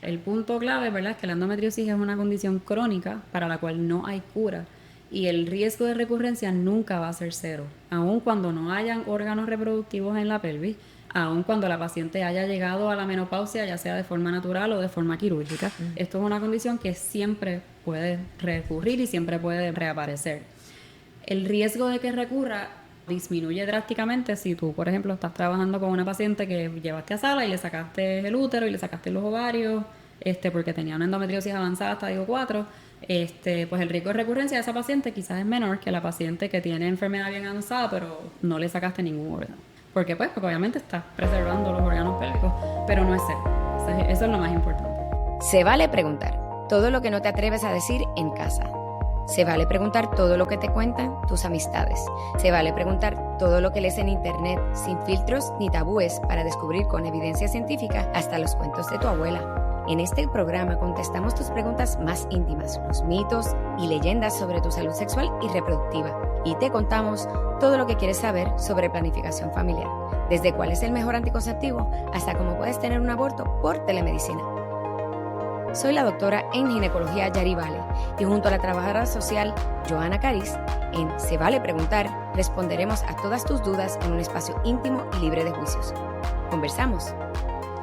El punto clave, ¿verdad?, es que la endometriosis es una condición crónica para la cual no hay cura y el riesgo de recurrencia nunca va a ser cero, aun cuando no hayan órganos reproductivos en la pelvis, aun cuando la paciente haya llegado a la menopausia, ya sea de forma natural o de forma quirúrgica. Esto es una condición que siempre puede recurrir y siempre puede reaparecer. El riesgo de que recurra disminuye drásticamente si tú, por ejemplo, estás trabajando con una paciente que llevaste a sala y le sacaste el útero y le sacaste los ovarios, porque tenía una endometriosis avanzada hasta estadio 4, pues el riesgo de recurrencia de esa paciente quizás es menor que la paciente que tiene enfermedad bien avanzada, pero no le sacaste ningún órgano. ¿Por qué? Pues porque obviamente estás preservando los órganos pélvicos, pero no es cero. Eso es lo más importante. Se vale preguntar todo lo que no te atreves a decir en casa. Se vale preguntar todo lo que te cuentan tus amistades. Se vale preguntar todo lo que lees en internet sin filtros ni tabúes para descubrir con evidencia científica hasta los cuentos de tu abuela. En este programa contestamos tus preguntas más íntimas, los mitos y leyendas sobre tu salud sexual y reproductiva. Y te contamos todo lo que quieres saber sobre planificación familiar, desde cuál es el mejor anticonceptivo hasta cómo puedes tener un aborto por telemedicina. Soy la doctora en ginecología Yari Vale y junto a la trabajadora social Johanna Caris, en Se Vale Preguntar, responderemos a todas tus dudas en un espacio íntimo y libre de juicios. Conversamos.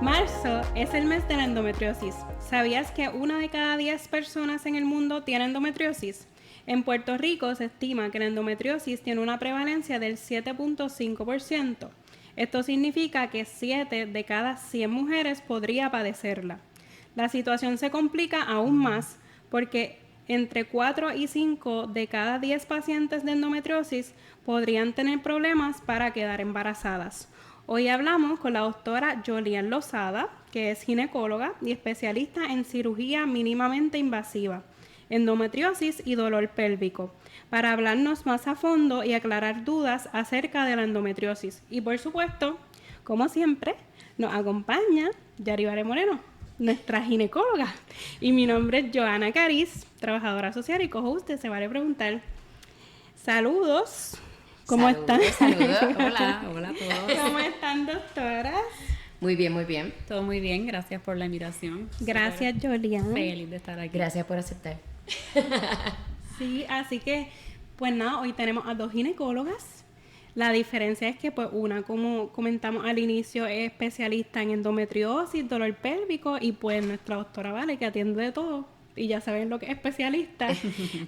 Marzo es el mes de la endometriosis. ¿Sabías que 1 de cada 10 personas en el mundo tiene endometriosis? En Puerto Rico se estima que la endometriosis tiene una prevalencia del 7.5%. Esto significa que 7 de cada 100 mujeres podría padecerla. La situación se complica aún más porque entre 4 y 5 de cada 10 pacientes de endometriosis podrían tener problemas para quedar embarazadas. Hoy hablamos con la doctora Yolian Lozada, que es ginecóloga y especialista en cirugía mínimamente invasiva, endometriosis y dolor pélvico, para hablarnos más a fondo y aclarar dudas acerca de la endometriosis. Y por supuesto, como siempre, nos acompaña Yari Vale Moreno, nuestra ginecóloga. Y mi nombre es Johanna Caris, trabajadora social y co-host de Se Vale Preguntar. Saludos. ¿Cómo están? Saludos. Hola a todos. ¿Cómo están, doctoras? Muy bien, muy bien. Todo muy bien, gracias por la invitación. Gracias, Yolian. Feliz de estar aquí. Gracias por aceptar. Sí, así que, pues nada, hoy tenemos a 2 ginecólogas. La diferencia es que, pues, una, como comentamos al inicio, es especialista en endometriosis, dolor pélvico, y pues nuestra doctora Vale, que atiende de todo, y ya saben lo que es especialista.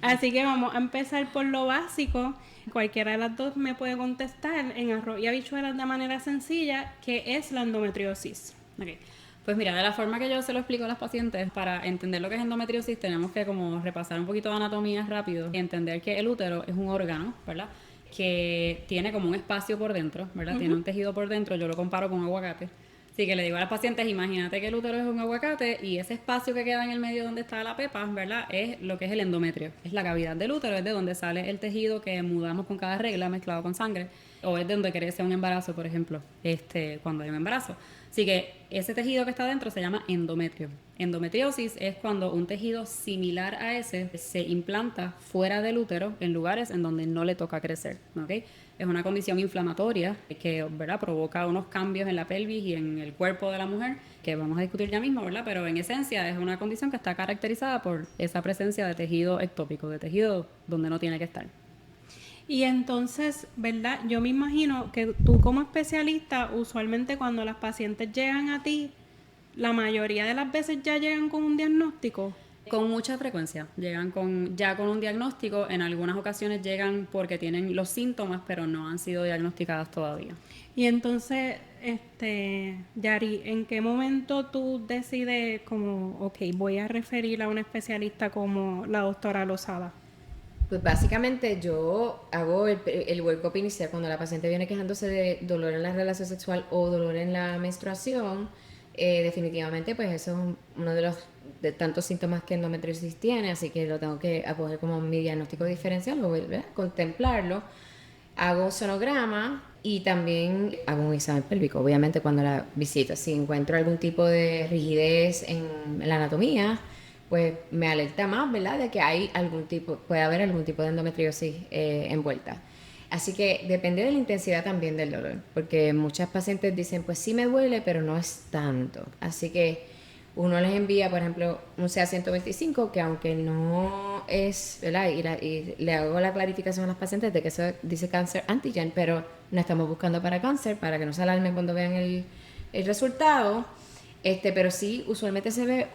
Así que vamos a empezar por lo básico. Cualquiera de las dos me puede contestar en arroz y habichuelas de manera sencilla, ¿qué es la endometriosis? Okay. Pues mira, de la forma que yo se lo explico a las pacientes, para entender lo que es endometriosis tenemos que como repasar un poquito de anatomía rápido y entender que el útero es un órgano, ¿verdad?, que tiene como un espacio por dentro, ¿verdad? Tiene un tejido por dentro, yo lo comparo con un aguacate. Así que le digo a las pacientes, imagínate que el útero es un aguacate y ese espacio que queda en el medio donde está la pepa, ¿verdad?, es lo que es el endometrio. Es la cavidad del útero, es de donde sale el tejido que mudamos con cada regla mezclado con sangre, o es de donde crece un embarazo, por ejemplo, cuando hay un embarazo. Así que ese tejido que está dentro se llama endometrio. Endometriosis es cuando un tejido similar a ese se implanta fuera del útero en lugares en donde no le toca crecer, ¿ok? Es una condición inflamatoria que, ¿verdad?, provoca unos cambios en la pelvis y en el cuerpo de la mujer que vamos a discutir ya mismo, ¿verdad? Pero en esencia es una condición que está caracterizada por esa presencia de tejido ectópico, de tejido donde no tiene que estar. Y entonces, ¿verdad? Yo me imagino que tú como especialista, usualmente cuando las pacientes llegan a ti, la mayoría de las veces ya llegan con un diagnóstico. Con mucha frecuencia, llegan ya con un diagnóstico, en algunas ocasiones llegan porque tienen los síntomas, pero no han sido diagnosticadas todavía. Y entonces, Yari, ¿en qué momento tú decides como, ok, voy a referir a una especialista como la doctora Lozada? Pues básicamente yo hago el workup inicial cuando la paciente viene quejándose de dolor en la relación sexual o dolor en la menstruación. Definitivamente pues eso es uno de los de tantos síntomas que endometriosis tiene, así que lo tengo que acoger como mi diagnóstico diferencial, ¿verdad?, contemplarlo. Hago sonograma y también hago un examen pélvico, obviamente cuando la visito. Si encuentro algún tipo de rigidez en la anatomía, pues me alerta más, ¿verdad?, de que puede haber algún tipo de endometriosis envuelta. Así que depende de la intensidad también del dolor, porque muchas pacientes dicen, pues sí me duele, pero no es tanto. Así que uno les envía, por ejemplo, un CA-125, que aunque no es, ¿verdad? Y le hago la clarificación a los pacientes de que eso dice cáncer antigen, pero no estamos buscando para cáncer, para que no se alarmen cuando vean el resultado. Pero sí, usualmente se ve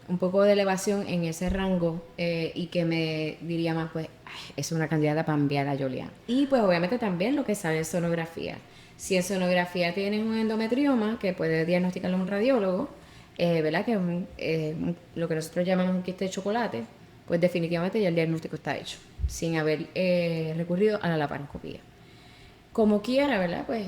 un poco de elevación en ese rango y que me diría más, pues, es una candidata para enviar a Julián. Y pues obviamente también lo que sale en sonografía. Si en sonografía tienes un endometrioma, que puede diagnosticarlo un radiólogo, ¿verdad? Que es lo que nosotros llamamos un quiste de chocolate, pues definitivamente ya el diagnóstico está hecho, sin haber recurrido a la laparoscopía. Como quiera, ¿verdad? Pues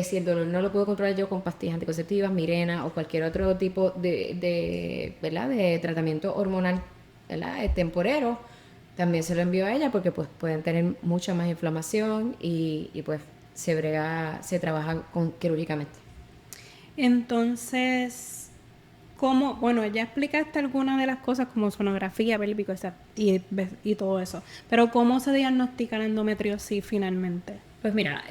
si el dolor no lo puedo controlar yo con pastillas anticonceptivas, Mirena o cualquier otro tipo ¿verdad? De tratamiento hormonal, ¿verdad? Temporero, también se lo envío a ella porque pues pueden tener mucha más inflamación y pues se trabaja quirúrgicamente. Entonces, bueno, ya explicaste algunas de las cosas como sonografía pélvico y todo eso, pero ¿cómo se diagnostica la endometriosis finalmente? Pues mira,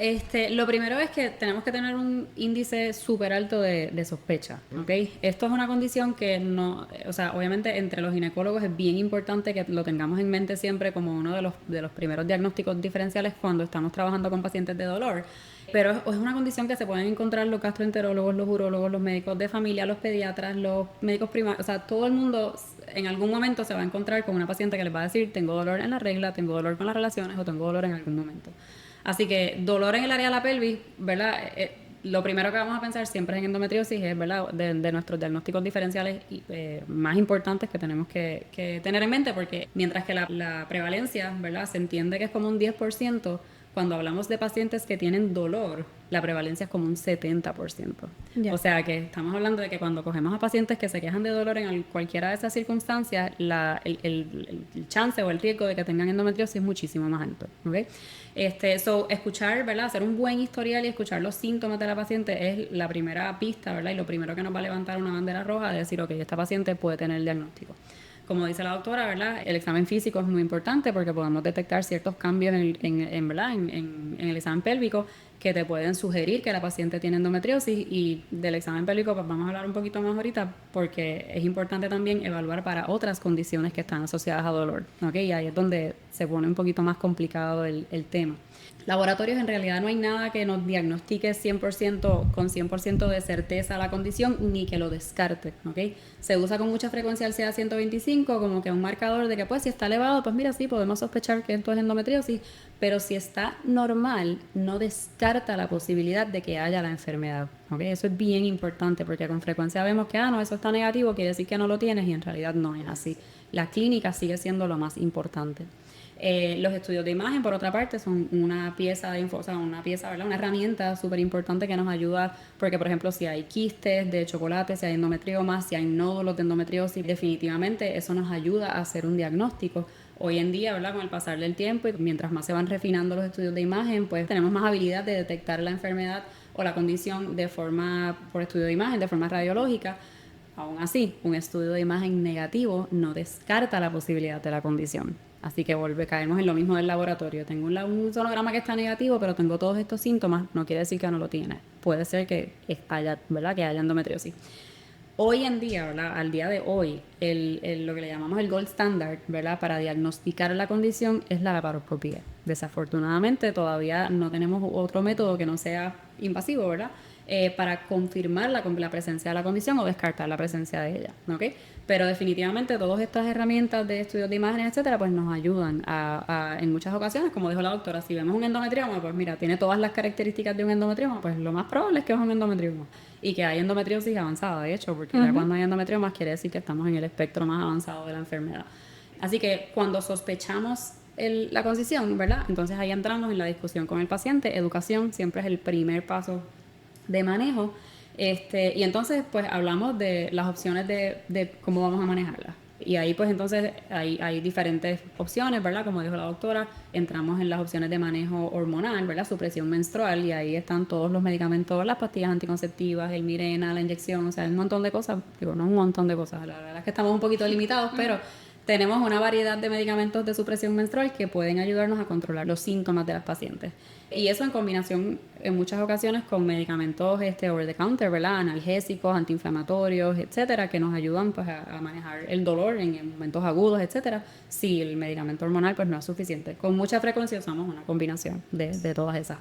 lo primero es que tenemos que tener un índice súper alto de sospecha, ¿ok? Esto es una condición que no, o sea, obviamente entre los ginecólogos es bien importante que lo tengamos en mente siempre como uno de los primeros diagnósticos diferenciales cuando estamos trabajando con pacientes de dolor. Pero es una condición que se pueden encontrar los gastroenterólogos, los urólogos, los médicos de familia, los pediatras, los médicos primarios, o sea, todo el mundo en algún momento se va a encontrar con una paciente que les va a decir tengo dolor en la regla, tengo dolor con las relaciones o tengo dolor en algún momento. Así que dolor en el área de la pelvis, ¿verdad? Lo primero que vamos a pensar siempre en endometriosis es, ¿verdad? De nuestros diagnósticos diferenciales más importantes que tenemos que tener en mente, porque mientras que la prevalencia, ¿verdad? Se entiende que es como un 10%, cuando hablamos de pacientes que tienen dolor, la prevalencia es como un 70%. Yeah. O sea que estamos hablando de que cuando cogemos a pacientes que se quejan de dolor en cualquiera de esas circunstancias, el chance o el riesgo de que tengan endometriosis es muchísimo más alto. ¿Okay? Escuchar, ¿verdad? Hacer un buen historial y escuchar los síntomas de la paciente es la primera pista, ¿verdad? Y lo primero que nos va a levantar una bandera roja de decir, ok, esta paciente puede tener el diagnóstico. Como dice la doctora, ¿verdad? El examen físico es muy importante porque podemos detectar ciertos cambios en el examen pélvico que te pueden sugerir que la paciente tiene endometriosis, y del examen pélvico pues vamos a hablar un poquito más ahorita porque es importante también evaluar para otras condiciones que están asociadas a dolor, ¿ok? Y ahí es donde se pone un poquito más complicado el tema. Laboratorios, en realidad no hay nada que nos diagnostique 100% con 100% de certeza la condición ni que lo descarte, ¿ok? Se usa con mucha frecuencia el CA-125 como que un marcador de que pues si está elevado, pues mira, sí, podemos sospechar que esto es endometriosis, pero si está normal, no descarta la posibilidad de que haya la enfermedad, ¿ok? Eso es bien importante porque con frecuencia vemos que, no, eso está negativo, quiere decir que no lo tienes, y en realidad no es así. La clínica sigue siendo lo más importante. Los estudios de imagen, por otra parte, son una pieza ¿verdad? Una herramienta súper importante que nos ayuda porque, por ejemplo, si hay quistes de chocolate, si hay endometriomas, si hay nódulos de endometriosis, definitivamente eso nos ayuda a hacer un diagnóstico. Hoy en día, ¿verdad? Con el pasar del tiempo y mientras más se van refinando los estudios de imagen, pues tenemos más habilidad de detectar la enfermedad o la condición por estudio de imagen, de forma radiológica. Aún así, un estudio de imagen negativo no descarta la posibilidad de la condición. Así que caemos en lo mismo del laboratorio. Tengo un sonograma que está negativo, pero tengo todos estos síntomas, no quiere decir que no lo tiene. Puede ser que haya, ¿verdad? Que haya endometriosis. Hoy en día, ¿verdad? Al día de hoy, lo que le llamamos el gold standard, ¿verdad? Para diagnosticar la condición es la laparoscopía. Desafortunadamente, todavía no tenemos otro método que no sea invasivo, ¿verdad? Para confirmar la presencia de la condición o descartar la presencia de ella, ¿ok? Pero definitivamente todas estas herramientas de estudios de imágenes, etcétera, pues nos ayudan en muchas ocasiones, como dijo la doctora, si vemos un endometrioma, pues mira, tiene todas las características de un endometrioma, pues lo más probable es que es un endometrioma y que hay endometriosis avanzada, de hecho, porque ya cuando hay endometriomas quiere decir que estamos en el espectro más avanzado de la enfermedad. Así que cuando sospechamos la condición, ¿verdad? Entonces ahí entramos en la discusión con el paciente. Educación siempre es el primer paso de manejo, y entonces pues hablamos de las opciones de cómo vamos a manejarla, y ahí pues entonces hay diferentes opciones, ¿verdad? Como dijo la doctora, entramos en las opciones de manejo hormonal, ¿verdad? Supresión menstrual, y ahí están todos los medicamentos, las pastillas anticonceptivas, el Mirena, la inyección, o sea, un montón de cosas, no un montón de cosas, la verdad es que estamos un poquito limitados, pero Tenemos una variedad de medicamentos de supresión menstrual que pueden ayudarnos a controlar los síntomas de las pacientes. Y eso en combinación en muchas ocasiones con medicamentos over the counter, ¿verdad? Analgésicos, antiinflamatorios, etcétera, que nos ayudan pues a manejar el dolor en momentos agudos, etcétera, si el medicamento hormonal pues no es suficiente. Con mucha frecuencia usamos una combinación de todas esas.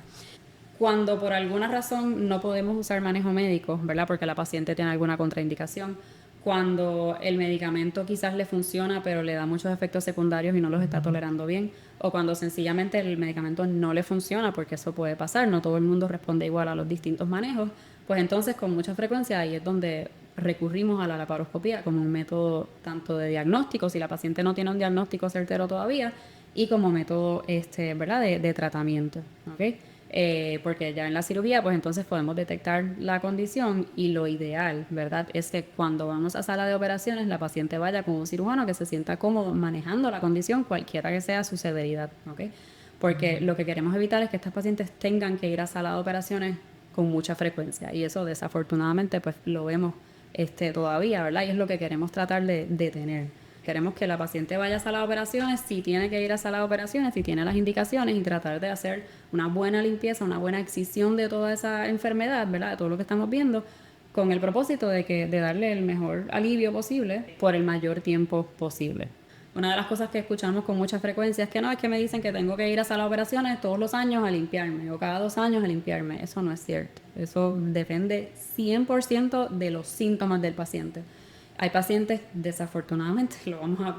Cuando por alguna razón no podemos usar manejo médico, ¿verdad? Porque la paciente tiene alguna contraindicación, cuando el medicamento quizás le funciona pero le da muchos efectos secundarios y no los está tolerando bien, o cuando sencillamente el medicamento no le funciona, porque eso puede pasar, no todo el mundo responde igual a los distintos manejos, pues entonces con mucha frecuencia ahí es donde recurrimos a la laparoscopía como un método tanto de diagnóstico, si la paciente no tiene un diagnóstico certero todavía, y como método ¿verdad? De tratamiento, ¿ok? Porque ya en la cirugía pues entonces podemos detectar la condición, y lo ideal, ¿verdad?, es que cuando vamos a sala de operaciones la paciente vaya con un cirujano que se sienta cómodo manejando la condición, cualquiera que sea su severidad, ¿ok? Porque lo que queremos evitar es que estas pacientes tengan que ir a sala de operaciones con mucha frecuencia, y eso desafortunadamente pues lo vemos todavía, ¿verdad? Y es lo que queremos tratar de detener. Queremos que la paciente vaya a sala de operaciones, si tiene que ir a sala de operaciones, si tiene las indicaciones, y tratar de hacer una buena limpieza, una buena excisión de toda esa enfermedad, ¿verdad? De todo lo que estamos viendo, con el propósito de darle el mejor alivio posible por el mayor tiempo posible. Una de las cosas que escuchamos con mucha frecuencia es que no, es que me dicen que tengo que ir a sala de operaciones todos los años a limpiarme, o cada 2 años a limpiarme. Eso no es cierto. Eso depende 100% de los síntomas del paciente. Hay pacientes, desafortunadamente, vamos a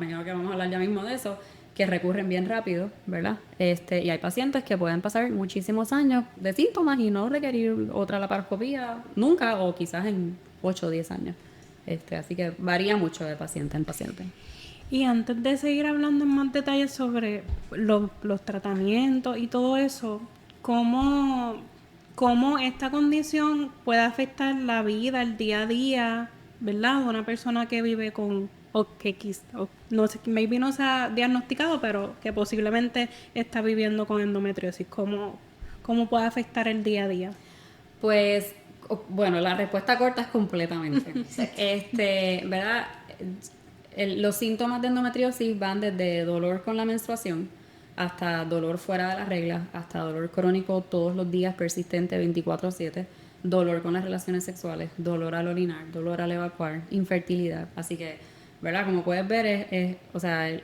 hablar ya mismo de eso, que recurren bien rápido, ¿verdad? Y hay pacientes que pueden pasar muchísimos años de síntomas y no requerir otra laparoscopía nunca, o quizás en 8 o 10 años. Así que varía mucho de paciente en paciente. Y antes de seguir hablando en más detalles sobre los tratamientos y todo eso, ¿cómo esta condición puede afectar la vida, el día a día, ¿verdad?, de una persona que vive con, o no sé, maybe no se ha diagnosticado, pero que posiblemente está viviendo con endometriosis? ¿Cómo puede afectar el día a día? Pues, bueno, la respuesta corta es completamente. ¿Verdad? Los síntomas de endometriosis van desde dolor con la menstruación hasta dolor fuera de la regla, hasta dolor crónico todos los días persistente 24/7, dolor con las relaciones sexuales, dolor al orinar, dolor al evacuar, infertilidad. Así que, ¿verdad? Como puedes ver,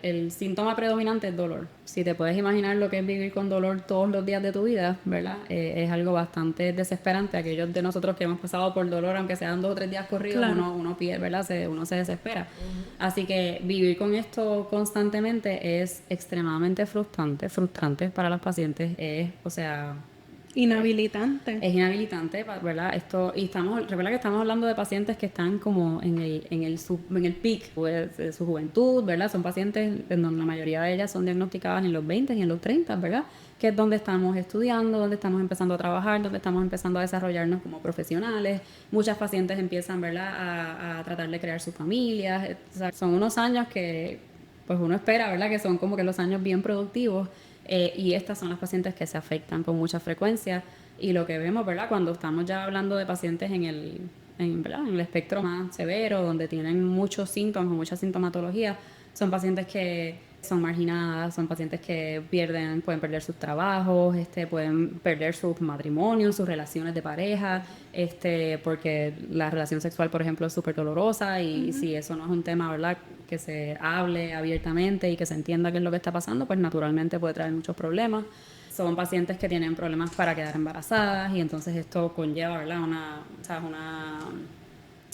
el síntoma predominante es dolor. Si te puedes imaginar lo que es vivir con dolor todos los días de tu vida, ¿verdad? Es algo bastante desesperante. Aquellos de nosotros que hemos pasado por dolor, aunque sean 2 o 3 días corridos, claro, uno pierde, ¿verdad? Uno se desespera. Así que vivir con esto constantemente es extremadamente frustrante para las pacientes. Inhabilitante. Es inhabilitante, ¿verdad? Recuerda que estamos hablando de pacientes que están como en el peak de su juventud, ¿verdad? Son pacientes en donde la mayoría de ellas son diagnosticadas en los 20 y en los 30, ¿verdad? Que es donde estamos estudiando, donde estamos empezando a trabajar, donde estamos empezando a desarrollarnos como profesionales. Muchas pacientes empiezan, ¿verdad?, a tratar de crear sus familias. O sea, son unos años que pues uno espera, ¿verdad?, que son como que los años bien productivos. Y estas son las pacientes que se afectan con mucha frecuencia, y lo que vemos, ¿verdad?, cuando estamos ya hablando de pacientes en el espectro más severo, donde tienen muchos síntomas, mucha sintomatología, son pacientes que son marginadas, son pacientes que pueden perder sus trabajos, pueden perder sus matrimonios, sus relaciones de pareja, porque la relación sexual, por ejemplo, es súper dolorosa, y si eso no es un tema, ¿verdad?, que se hable abiertamente y que se entienda qué es lo que está pasando, pues naturalmente puede traer muchos problemas. Son pacientes que tienen problemas para quedar embarazadas, y entonces esto conlleva, ¿verdad?,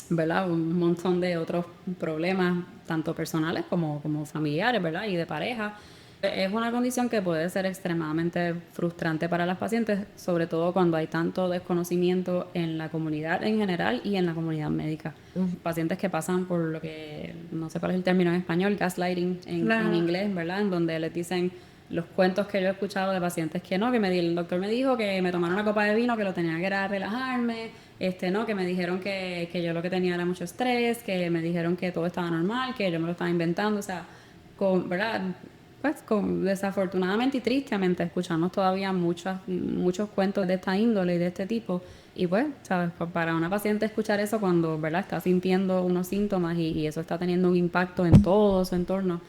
¿verdad?, un montón de otros problemas, tanto personales como familiares, ¿verdad?, y de pareja. Es una condición que puede ser extremadamente frustrante para las pacientes, sobre todo cuando hay tanto desconocimiento en la comunidad en general y en la comunidad médica. Pacientes que pasan por lo que, no sé cuál es el término en español, gaslighting en inglés, ¿verdad?, en donde les dicen los cuentos que yo he escuchado de pacientes que el doctor me dijo que me tomara una copa de vino, que lo tenía que era relajarme, que me dijeron que yo lo que tenía era mucho estrés, que me dijeron que todo estaba normal, que yo me lo estaba inventando, o sea, ¿verdad? Pues desafortunadamente y tristemente escuchamos todavía muchos cuentos de esta índole y de este tipo, Y pues, ¿sabes? Para una paciente escuchar eso cuando, ¿verdad? Está sintiendo unos síntomas y eso está teniendo un impacto en todo su entorno,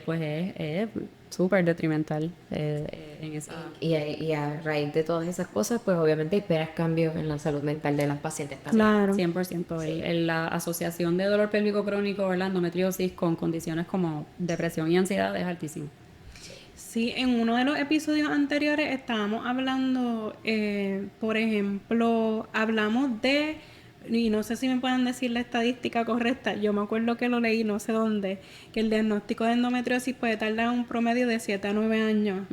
pues es súper detrimental en esa... Y a raíz de todas esas cosas, pues obviamente esperas cambios en la salud mental de las pacientes también. Claro. 100%. La asociación de dolor pélvico crónico, ¿verdad? Endometriosis con condiciones como depresión y ansiedad es altísima. Sí, en uno de los episodios anteriores estábamos hablando, por ejemplo, hablamos de, y no sé si me pueden decir la estadística correcta, yo me acuerdo que lo leí no sé dónde, que el diagnóstico de endometriosis puede tardar un promedio de 7 a 9 años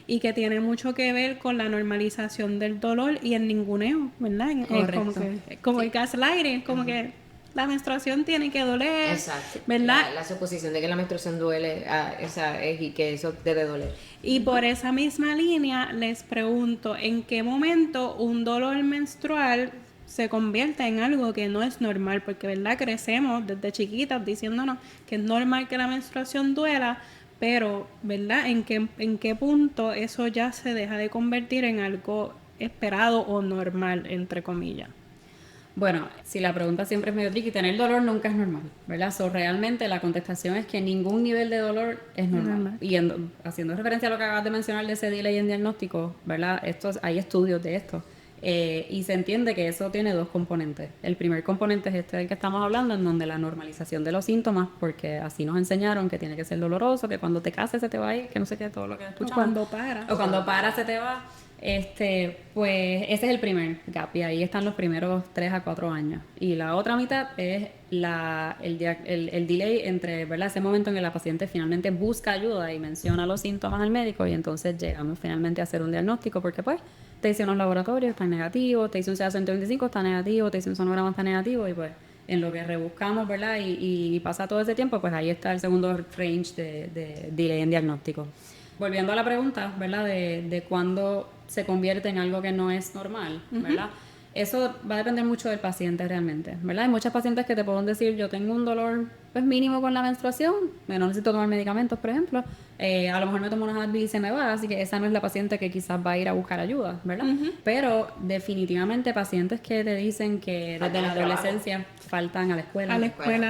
y que tiene mucho que ver con la normalización del dolor y el ninguneo, ¿verdad? Correcto. Como el gaslighting, como que la menstruación tiene que doler, Exacto. ¿verdad? La suposición de que la menstruación duele, y que eso debe doler. Y por esa misma línea les pregunto, ¿en qué momento un dolor menstrual se convierte en algo que no es normal? Porque, ¿verdad? Crecemos desde chiquitas diciéndonos que es normal que la menstruación duela, pero, ¿verdad? ¿En qué punto eso ya se deja de convertir en algo esperado o normal, entre comillas? Bueno, si la pregunta siempre es medio tricky, tener dolor nunca es normal, ¿verdad? Realmente la contestación es que ningún nivel de dolor es normal. Y haciendo referencia a lo que acabas de mencionar de ese delay en diagnóstico, ¿verdad? Hay estudios de esto. Y se entiende que eso tiene dos componentes. El primer componente es este del que estamos hablando, en donde la normalización de los síntomas, porque así nos enseñaron que tiene que ser doloroso, que cuando te cases se te va a ir, que no sé qué, todo lo que escuchamos. O cuando para Se te va. Pues ese es el primer gap y ahí están los primeros 3 a 4 años. Y la otra mitad es el delay entre, ¿verdad? Ese momento en que la paciente finalmente busca ayuda y menciona los síntomas al médico y entonces llegamos finalmente a hacer un diagnóstico porque pues te hice unos laboratorios, está negativo, te hice un CA-125, está negativo, te hice un sonograma, está negativo y pues en lo que rebuscamos, ¿verdad? Y pasa todo ese tiempo, pues ahí está el segundo range de delay en diagnóstico. Volviendo a la pregunta, ¿verdad? De cuándo se convierte en algo que no es normal, ¿verdad? Eso va a depender mucho del paciente realmente, ¿verdad? Hay muchas pacientes que te pueden decir, yo tengo un dolor pues mínimo con la menstruación, no necesito tomar medicamentos, por ejemplo, a lo mejor me tomo unas Advil y se me va, así que esa no es la paciente que quizás va a ir a buscar ayuda, ¿verdad? Pero definitivamente pacientes que te dicen que desde la adolescencia faltan a la escuela.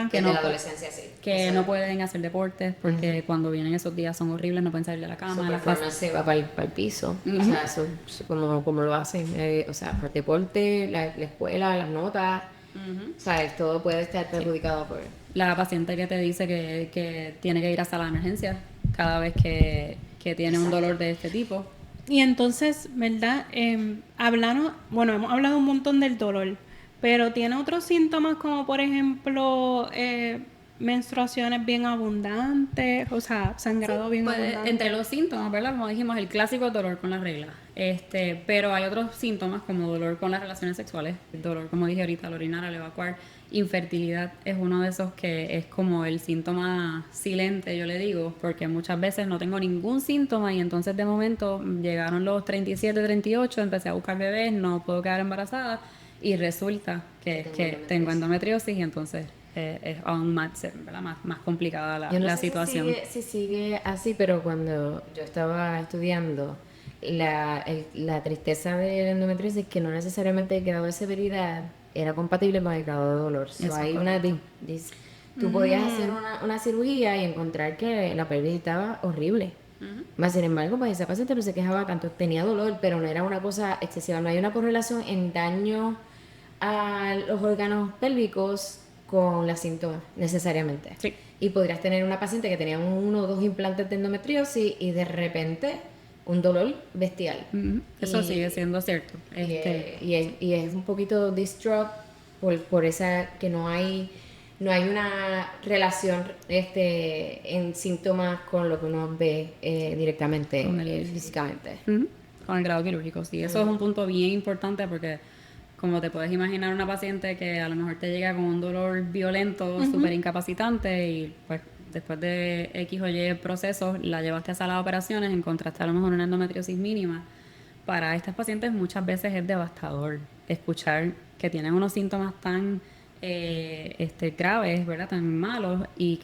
Que no, de la adolescencia sí. Que no pueden hacer deportes porque cuando vienen esos días son horribles, no pueden salir de la cama. Su performance se va para el piso. O sea, eso, como lo hacen. O sea, por deporte, la escuela, las notas. O sea, todo puede estar perjudicado por... La paciente que te dice que tiene que ir a sala de emergencia cada vez que tiene un dolor de este tipo. Y entonces, ¿verdad? Hemos hablado un montón del dolor, pero tiene otros síntomas como por ejemplo menstruaciones bien abundantes, o sea, sangrado bien abundante. Entre los síntomas, ¿verdad? Como dijimos, el clásico dolor con la regla. Pero hay otros síntomas como dolor con las relaciones sexuales, el dolor, como dije ahorita, al orinar, al evacuar. Infertilidad es uno de esos que es como el síntoma silente, yo le digo, porque muchas veces no tengo ningún síntoma y entonces de momento llegaron los 37, 38, empecé a buscar bebés, no puedo quedar embarazada y resulta que tengo endometriosis y entonces es aún más complicada la situación. Si sigue así, pero cuando yo estaba estudiando, la tristeza de la endometriosis es que no necesariamente el grado de severidad era compatible con el grado de dolor. Hay una tú podías hacer una cirugía y encontrar que la pelvis estaba horrible. Más sin embargo, pues esa paciente no se quejaba tanto, tenía dolor, pero no era una cosa excesiva. No hay una correlación en daño a los órganos pélvicos con los síntomas necesariamente. Sí. Y podrías tener una paciente que tenía 1 o 2 implantes de endometriosis y de repente un dolor bestial. Eso sigue siendo cierto. Y es un poquito distraught por esa que no hay una relación en síntomas con lo que uno ve directamente físicamente. Con el grado quirúrgico, sí. Eso es un punto bien importante porque como te puedes imaginar una paciente que a lo mejor te llega con un dolor violento, súper incapacitante y pues después de X o Y procesos la llevaste a sala de operaciones, encontraste a lo mejor una endometriosis mínima. Para estas pacientes muchas veces es devastador escuchar que tienen unos síntomas tan graves, ¿verdad? Tan malos y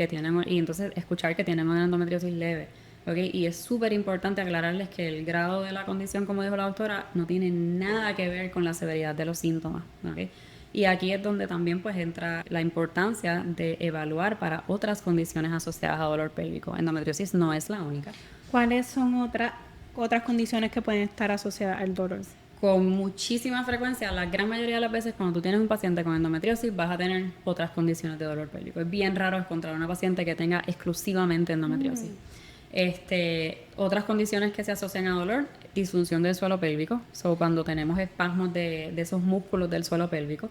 entonces escuchar que tienen una endometriosis leve. ¿ok? Y es súper importante aclararles que el grado de la condición, como dijo la doctora, no tiene nada que ver con la severidad de los síntomas, ¿ok? Y aquí es donde también pues entra la importancia de evaluar para otras condiciones asociadas a dolor pélvico. Endometriosis no es la única. ¿Cuáles son otras condiciones que pueden estar asociadas al dolor? Con muchísima frecuencia, la gran mayoría de las veces cuando tú tienes un paciente con endometriosis vas a tener otras condiciones de dolor pélvico. Es bien raro encontrar una paciente que tenga exclusivamente endometriosis. Otras condiciones que se asocian a dolor, disfunción del suelo pélvico. Cuando tenemos espasmos de esos músculos del suelo pélvico,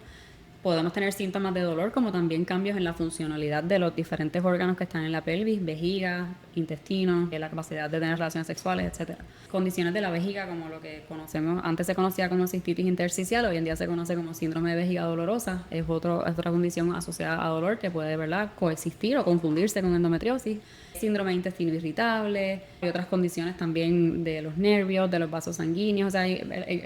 podemos tener síntomas de dolor, como también cambios en la funcionalidad de los diferentes órganos que están en la pelvis, vejiga, intestino, la capacidad de tener relaciones sexuales, etcétera. Condiciones de la vejiga, como lo que conocemos, antes se conocía como cistitis intersticial, hoy en día se conoce como síndrome de vejiga dolorosa. Es otra condición asociada a dolor que puede, ¿verdad?, coexistir o confundirse con endometriosis. Síndrome de intestino irritable y otras condiciones también de los nervios, de los vasos sanguíneos. O sea,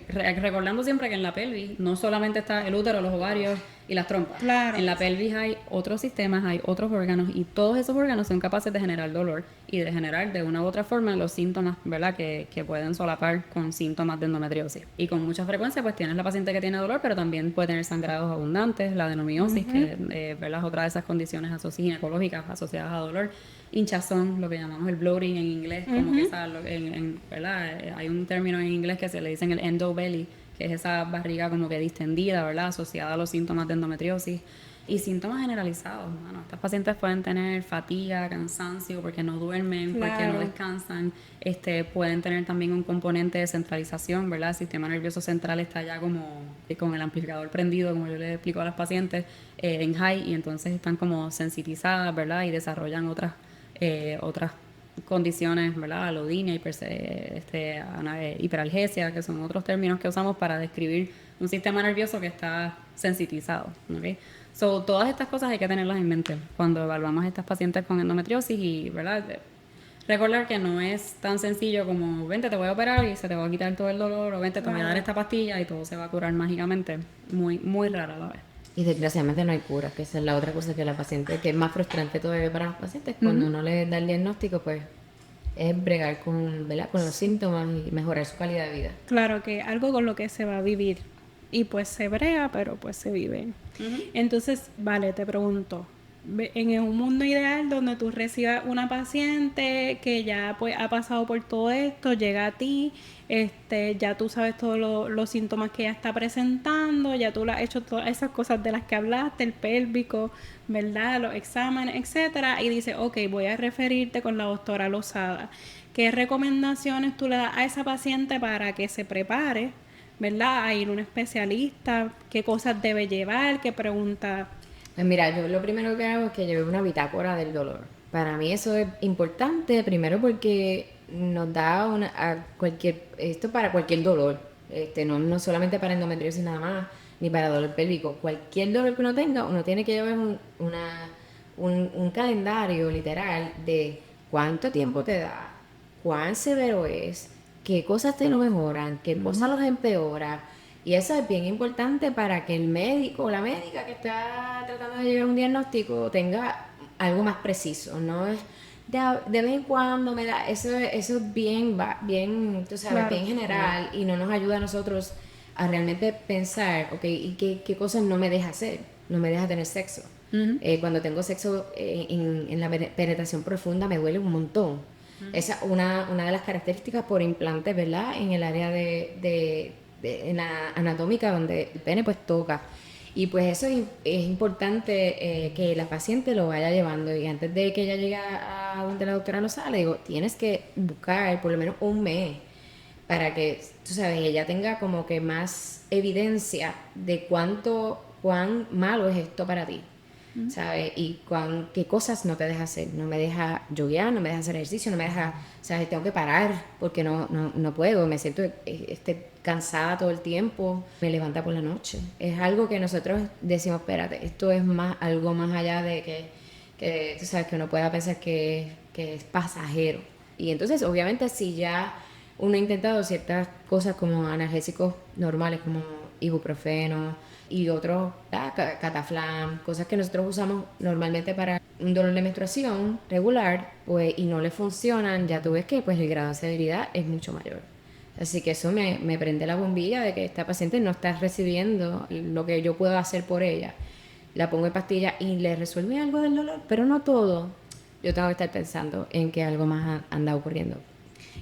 recordando siempre que en la pelvis no solamente está el útero, los ovarios y las trompas. Claro. En la pelvis hay otros sistemas, hay otros órganos y todos esos órganos son capaces de generar dolor y de generar de una u otra forma los síntomas, ¿verdad?, que pueden solapar con síntomas de endometriosis. Y con mucha frecuencia pues tienes la paciente que tiene dolor, pero también puede tener sangrados abundantes, la adenomiosis, que ¿verdad?, es otra de esas condiciones ginecológicas asociadas a dolor. Hinchazón, lo que llamamos el bloating en inglés, como que ¿verdad? Hay un término en inglés que se le dicen el endobelly, que es esa barriga como que distendida, ¿verdad?, asociada a los síntomas de endometriosis. Y síntomas generalizados, bueno, estas pacientes pueden tener fatiga, cansancio porque no duermen, porque no descansan, pueden tener también un componente de centralización, ¿verdad? El sistema nervioso central está ya como con el amplificador prendido, como yo les explico a las pacientes, en high, y entonces están como sensitizadas, ¿verdad? Y desarrollan otras condiciones, ¿verdad? Alodinia, hiperalgesia, que son otros términos que usamos para describir un sistema nervioso que está sensitizado, ¿ok? Todas estas cosas hay que tenerlas en mente cuando evaluamos a estas pacientes con endometriosis y, ¿verdad?, recordar que no es tan sencillo como vente, te voy a operar y se te va a quitar todo el dolor, o vente, te voy a dar esta pastilla y todo se va a curar mágicamente. Muy, muy rara a la vez. Y desgraciadamente no hay cura, que esa es la otra cosa que la paciente, que es más frustrante todavía para los pacientes, cuando uno les da el diagnóstico, pues es bregar con, ¿verdad?, con los síntomas y mejorar su calidad de vida. Claro que algo con lo que se va a vivir y pues se brega, pero pues se vive. Entonces, vale, te pregunto, en un mundo ideal donde tú recibas una paciente que ya pues ha pasado por todo esto, llega a ti, ya tú sabes todos los síntomas que ella está presentando, ya tú le has hecho todas esas cosas de las que hablaste, el pélvico, ¿verdad?, los exámenes, etcétera, y dice, ok, voy a referirte con la doctora Lozada. ¿Qué recomendaciones tú le das a esa paciente para que se prepare, ¿verdad?, a ir a un especialista? ¿Qué cosas debe llevar? ¿Qué preguntas? Pues mira, yo lo primero que hago es que lleve una bitácora del dolor. Para mí eso es importante, primero porque nos da esto para cualquier dolor, no solamente para endometriosis nada más, ni para dolor pélvico. Cualquier dolor que uno tenga, uno tiene que llevar un calendario literal de cuánto tiempo te da, cuán severo es, qué cosas te lo mejoran, qué cosas los empeoran. Y eso es bien importante para que el médico o la médica que está tratando de llegar a un diagnóstico tenga algo más preciso. No es de vez en cuando me da, eso es bien, tú sabes, Claro, bien general, y no nos ayuda a nosotros a realmente pensar, ok, ¿y qué cosas no me deja hacer? No me deja tener sexo. Cuando tengo sexo en la penetración profunda me duele un montón. Esa es una de las características por implantes, ¿verdad?, en el área en la anatómica donde el pene pues toca. Y pues eso es importante, que la paciente lo vaya llevando. Y antes de que ella llegue a donde la doctora Lozada, le digo, tienes que buscar por lo menos un mes para que, tú sabes, ella tenga como que más evidencia de cuán malo es esto para ti, ¿sabes? Y qué cosas no te deja hacer. No me deja yoguear, no me deja hacer ejercicio, no me deja, ¿sabes? Tengo que parar porque no puedo, me siento cansada todo el tiempo, me levanta por la noche. Es algo que nosotros decimos, espérate, esto es algo más allá de que tú sabes, que uno pueda pensar que es pasajero. Y entonces, obviamente, si ya uno ha intentado ciertas cosas como analgésicos normales, como ibuprofeno, y otros, Cataflam, cosas que nosotros usamos normalmente para un dolor de menstruación regular, pues, y no le funcionan, ya tú ves que pues el grado de severidad es mucho mayor. Así que eso me prende la bombilla de que esta paciente no está recibiendo lo que yo puedo hacer por ella. La pongo en pastilla y le resuelve algo del dolor, pero no todo. Yo tengo que estar pensando en que algo más anda ocurriendo.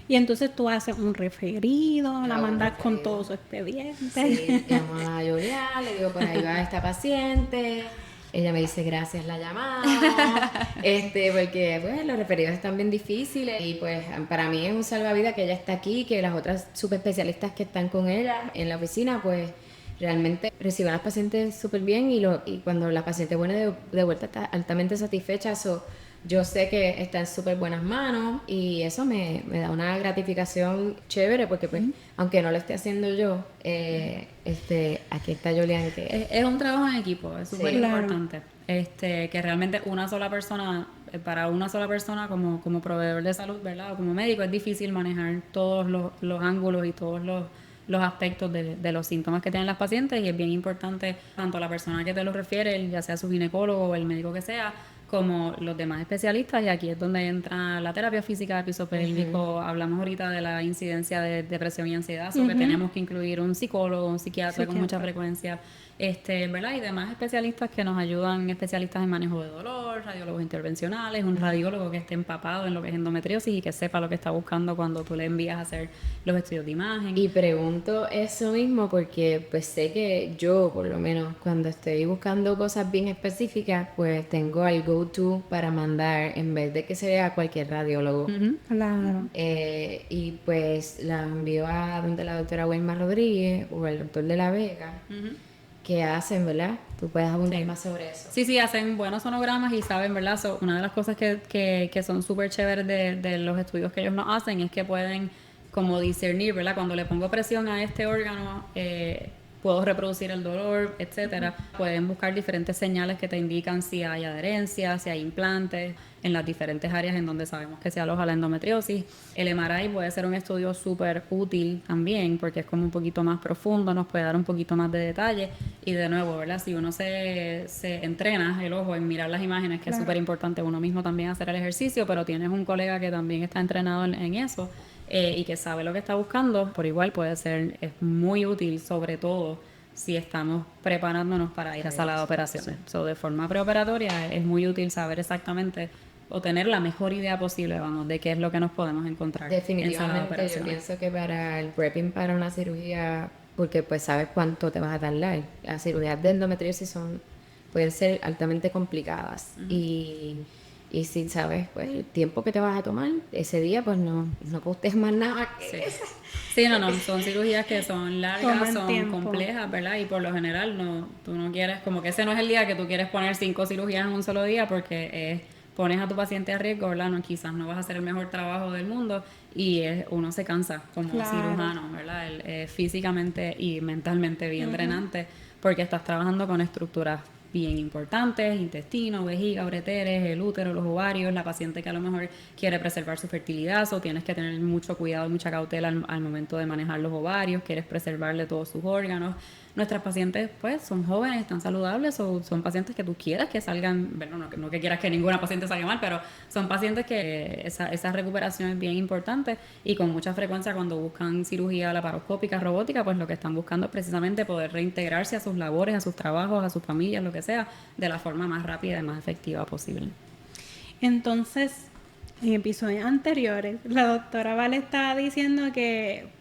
Y entonces tú haces un referido, la mandas con todo su expediente. Sí, llamo a Julia, le digo, por ahí va esta paciente. Ella me dice, gracias la llamada. Porque pues los referidos están bien difíciles. Y pues para mí es un salvavidas que ella está aquí, que las otras subespecialistas que están con ella en la oficina, pues realmente reciben a las pacientes súper bien. Y cuando la paciente viene de vuelta está altamente satisfecha. Yo sé que está en súper buenas manos y eso me da una gratificación chévere porque pues aunque no lo esté haciendo yo, aquí está Julián. Es un trabajo en equipo, es súper importante. Que realmente para una sola persona como proveedor de salud, ¿verdad? O como médico es difícil manejar todos los ángulos y todos los aspectos de los síntomas que tienen las pacientes y es bien importante tanto la persona que te lo refiere, ya sea su ginecólogo o el médico que sea, como los demás especialistas, y aquí es donde entra la terapia física de piso pélvico. Hablamos ahorita de la incidencia de depresión y ansiedad, que tenemos que incluir un psicólogo, un psiquiatra con mucha frecuencia, ¿verdad? Y demás especialistas que nos ayudan, especialistas en manejo de dolor, radiólogos intervencionales, un radiólogo que esté empapado en lo que es endometriosis y que sepa lo que está buscando cuando tú le envías a hacer los estudios de imagen. Y pregunto eso mismo porque pues sé que yo, por lo menos, cuando estoy buscando cosas bien específicas, pues tengo al go-to para mandar en vez de que sea cualquier radiólogo. Claro. Y pues la envío a donde la doctora Wilma Rodríguez o el doctor de la Vega, que hacen, ¿verdad? Tú puedes abundar más sobre eso. Sí, hacen buenos sonogramas y saben, ¿verdad? Una de las cosas que son súper chéveres de los estudios que ellos nos hacen es que pueden como discernir, ¿verdad? Cuando le pongo presión a este órgano, puedo reproducir el dolor, etcétera. Pueden buscar diferentes señales que te indican si hay adherencia, si hay implantes en las diferentes áreas en donde sabemos que se aloja la endometriosis. El MRI puede ser un estudio súper útil también porque es como un poquito más profundo, nos puede dar un poquito más de detalle y de nuevo, ¿verdad? Si uno se entrena el ojo en mirar las imágenes, que es súper importante uno mismo también hacer el ejercicio, pero tienes un colega que también está entrenado en eso, y que sabe lo que está buscando, por igual es muy útil, sobre todo si estamos preparándonos para ir a sala de operaciones. De forma preoperatoria es muy útil saber exactamente o tener la mejor idea posible, de qué es lo que nos podemos encontrar en sala de Definitivamente, yo operaciones. pienso que para el prepping para una cirugía, porque pues sabes cuánto te vas a tardar. Las cirugías de endometriosis pueden ser altamente complicadas y si sabes pues el tiempo que te vas a tomar ese día, pues no postes más nada que eso. Sí, son cirugías que son largas, Toman son tiempo. complejas, ¿verdad? Y por lo general tú no quieres, como que ese no es el día que tú quieres poner 5 cirugías en un solo día porque pones a tu paciente a riesgo, ¿verdad? Quizás no vas a hacer el mejor trabajo del mundo y uno se cansa como cirujano, ¿verdad? Físicamente y mentalmente bien drenante porque estás trabajando con estructuras bien importantes, intestino, vejiga, ureteres, el útero, los ovarios, la paciente que a lo mejor quiere preservar su fertilidad, o tienes que tener mucho cuidado y mucha cautela al momento de manejar los ovarios, quieres preservarle todos sus órganos. Nuestras pacientes pues son jóvenes, están saludables o son pacientes que tú quieras que salgan, bueno, no que quieras que ninguna paciente salga mal, pero son pacientes que esa recuperación es bien importante y con mucha frecuencia cuando buscan cirugía laparoscópica, robótica, pues lo que están buscando es precisamente poder reintegrarse a sus labores, a sus trabajos, a sus familias, lo que sea, de la forma más rápida y más efectiva posible. Entonces, en episodios anteriores, la doctora Vale estaba diciendo que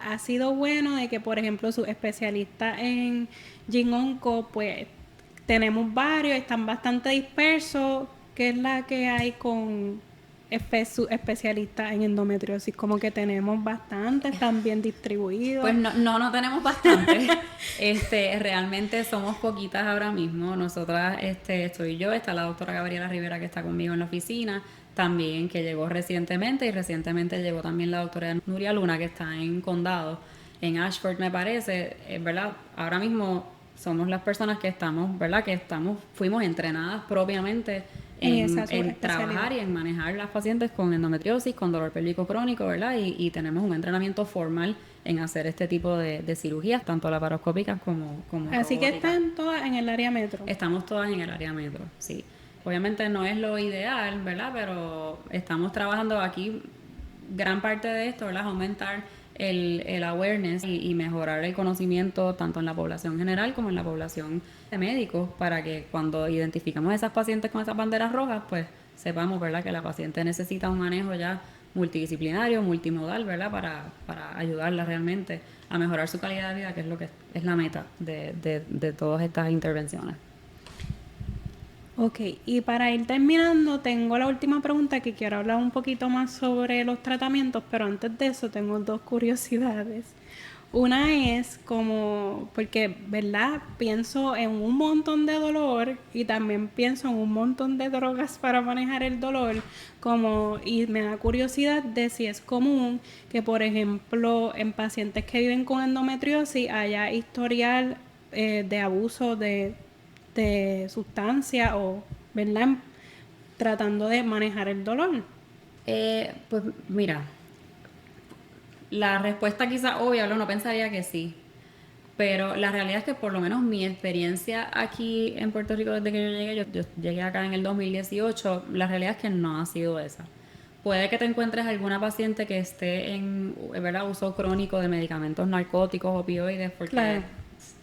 ha sido bueno de que, por ejemplo, sus especialistas en Gyn-Onco, pues tenemos varios, están bastante dispersos, que es la que hay con sus especialistas en endometriosis, como que tenemos bastantes, están bien distribuidos. Pues no tenemos bastante. Realmente somos poquitas ahora mismo. Nosotras, estoy yo, está la doctora Gabriela Rivera que está conmigo en la oficina, también que llegó recientemente, y recientemente llegó también la doctora Nuria Luna, que está en Condado, en Ashford me parece, ¿verdad? Ahora mismo somos las personas que estamos, ¿verdad? Fuimos entrenadas propiamente en trabajar y en manejar las pacientes con endometriosis, con dolor pélvico crónico, ¿verdad? Y tenemos un entrenamiento formal en hacer este tipo de cirugías, tanto laparoscópicas como Así que robóticas. están todas en el área metro. Estamos todas en el área metro, sí. Obviamente no es lo ideal, ¿verdad? Pero estamos trabajando aquí, gran parte de esto, ¿verdad? Es aumentar el awareness y mejorar el conocimiento tanto en la población general como en la población de médicos para que cuando identificamos a esas pacientes con esas banderas rojas, pues sepamos, ¿verdad? Que la paciente necesita un manejo ya multidisciplinario, multimodal, ¿verdad? Para ayudarla realmente a mejorar su calidad de vida, que es lo que es la meta de todas estas intervenciones. Ok, y para ir terminando, tengo la última pregunta que quiero hablar un poquito más sobre los tratamientos, pero antes de eso tengo dos curiosidades. Una es como, porque, ¿verdad? Pienso en un montón de dolor y también pienso en un montón de drogas para manejar el dolor, como, y me da curiosidad de si es común que, por ejemplo, en pacientes que viven con endometriosis haya historial de abuso de sustancia o, ¿verdad? Tratando de manejar el dolor. Pues mira, la respuesta quizá obvia, uno pensaría que sí, pero la realidad es que por lo menos mi experiencia aquí en Puerto Rico desde que yo llegué, yo llegué acá en el 2018, la realidad es que no ha sido esa. Puede que te encuentres alguna paciente que esté en, ¿verdad?, uso crónico de medicamentos narcóticos, opioides, porque Claro.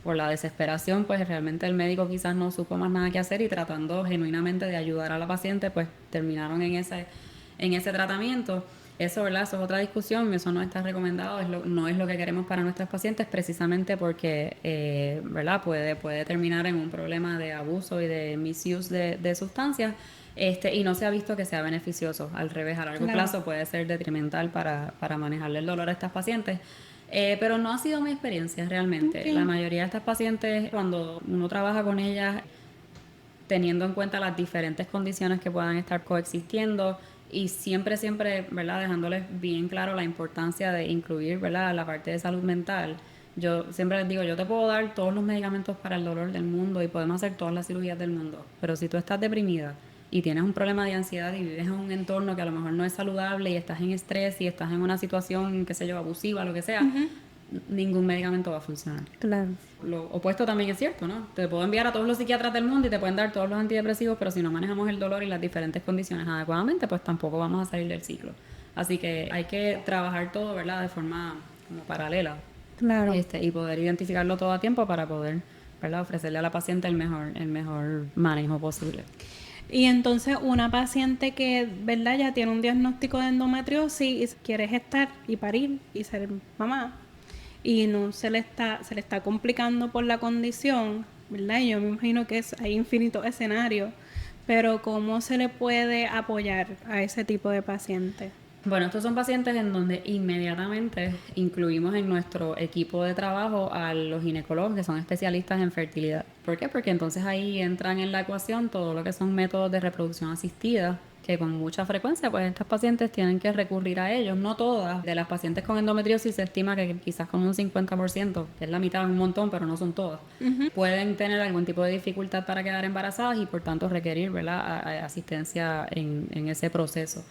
por la desesperación, pues realmente el médico quizás no supo más nada que hacer y tratando genuinamente de ayudar a la paciente, pues terminaron en ese tratamiento. Eso, ¿verdad? Eso es otra discusión, eso no está recomendado, no es lo que queremos para nuestros pacientes, precisamente porque, ¿verdad? Puede terminar en un problema de abuso y de misuse de sustancias, y no se ha visto que sea beneficioso. Al revés, a largo Claro. plazo puede ser detrimental para manejarle el dolor a estas pacientes. Pero no ha sido mi experiencia realmente. Ok. La mayoría de estas pacientes, cuando uno trabaja con ellas, teniendo en cuenta las diferentes condiciones que puedan estar coexistiendo y siempre, ¿verdad? Dejándoles bien claro la importancia de incluir, ¿verdad?, la parte de salud mental. Yo siempre les digo, yo te puedo dar todos los medicamentos para el dolor del mundo y podemos hacer todas las cirugías del mundo, pero si tú estás deprimida y tienes un problema de ansiedad y vives en un entorno que a lo mejor no es saludable y estás en estrés y estás en una situación, qué sé yo, abusiva, lo que sea, ningún medicamento va a funcionar. Claro. Lo opuesto también es cierto, ¿no? Te puedo enviar a todos los psiquiatras del mundo y te pueden dar todos los antidepresivos, pero si no manejamos el dolor y las diferentes condiciones adecuadamente, pues tampoco vamos a salir del ciclo. Así que hay que trabajar todo, ¿verdad?, de forma como paralela. Claro. Y poder identificarlo todo a tiempo para poder, ¿verdad?, ofrecerle a la paciente el mejor manejo posible. Y entonces una paciente que, ¿verdad?, ya tiene un diagnóstico de endometriosis y quiere gestar y parir y ser mamá y no se le está complicando por la condición, ¿verdad? Y yo me imagino que hay infinitos escenarios, pero ¿cómo se le puede apoyar a ese tipo de paciente? Bueno, estos son pacientes en donde inmediatamente incluimos en nuestro equipo de trabajo a los ginecólogos que son especialistas en fertilidad. ¿Por qué? Porque entonces ahí entran en la ecuación todo lo que son métodos de reproducción asistida, que con mucha frecuencia pues estas pacientes tienen que recurrir a ellos. No todas. De las pacientes con endometriosis se estima que quizás con un 50%, que es la mitad, un montón, pero no son todas, pueden tener algún tipo de dificultad para quedar embarazadas y por tanto requerir, ¿verdad?, asistencia en ese proceso.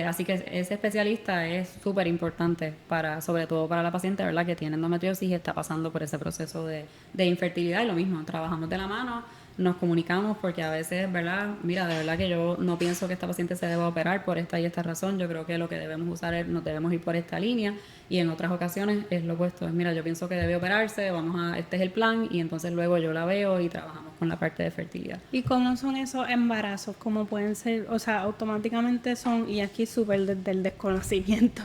Así que ese especialista es súper importante sobre todo para la paciente, ¿verdad?, que tiene endometriosis y está pasando por ese proceso de infertilidad. Y lo mismo, trabajamos de la mano, nos comunicamos porque a veces, ¿verdad?, mira, de verdad que yo no pienso que esta paciente se deba operar por esta y esta razón. Yo creo que lo que debemos usar nos debemos ir por esta línea, y en otras ocasiones es lo opuesto. Es, mira, yo pienso que debe operarse, este es el plan, y entonces luego yo la veo y trabajamos con la parte de fertilidad. ¿Y cómo son esos embarazos? ¿Cómo pueden ser? O sea, automáticamente son, y aquí súper desde el desconocimiento,